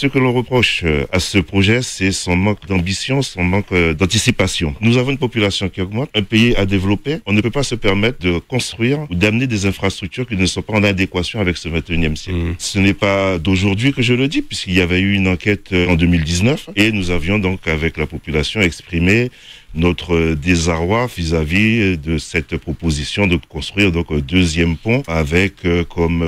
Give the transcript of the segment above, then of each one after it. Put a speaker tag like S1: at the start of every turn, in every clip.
S1: Ce que l'on reproche à ce projet, c'est son manque d'ambition, son manque d'anticipation. Nous avons une population qui augmente, un pays à développer. On ne peut pas se permettre de construire ou d'amener des infrastructures qui ne sont pas en adéquation avec ce 21e siècle. Ce n'est pas d'aujourd'hui que je le dis, puisqu'il y avait eu une enquête en 2019 et nous avions donc avec la population exprimé notre désarroi vis-à-vis de cette proposition de construire donc un deuxième pont avec comme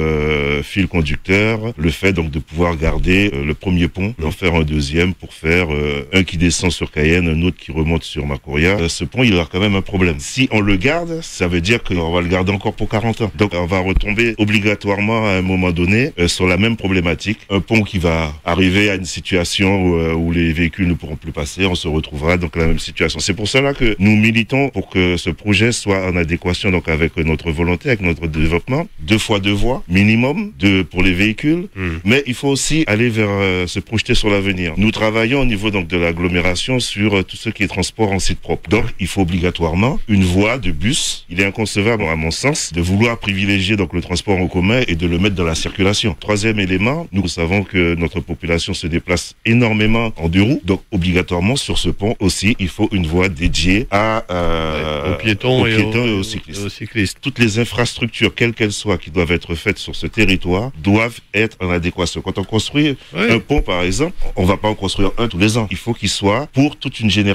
S1: fil conducteur le fait donc de pouvoir garder le premier pont, d'en faire un deuxième pour faire un qui descend sur Cayenne, un autre qui remonte sur Macoria. Ce pont, il a quand même un problème. Si on le garde, ça veut dire qu'on va le garder encore pour 40 ans. Donc on va retomber obligatoirement à un moment donné sur la même problématique. Un pont qui va arriver à une situation où les véhicules ne pourront plus passer, on se retrouvera donc à la même situation. C'est pour cela que nous militons pour que ce projet soit en adéquation donc avec notre volonté, avec notre développement. 2 fois 2 voies minimum pour les véhicules, mais il faut aussi aller vers se projeter sur l'avenir. Nous travaillons au niveau donc de l'agglomération sur tout ce qui est transport en site propre. Donc il faut obligatoirement une voie de bus. Il est inconcevable à mon sens de vouloir privilégier donc le transport en commun et de le mettre dans la circulation. Troisième élément, nous savons que notre population se déplace énormément en 2 roues, donc obligatoirement sur ce pont aussi il faut une voie dédiée aux piétons et aux cyclistes. Toutes les infrastructures, quelles qu'elles soient, qui doivent être faites sur ce territoire, doivent être en adéquation. Quand on construit un pont, par exemple, on ne va pas en construire un tous les ans. Il faut qu'il soit pour toute une génération.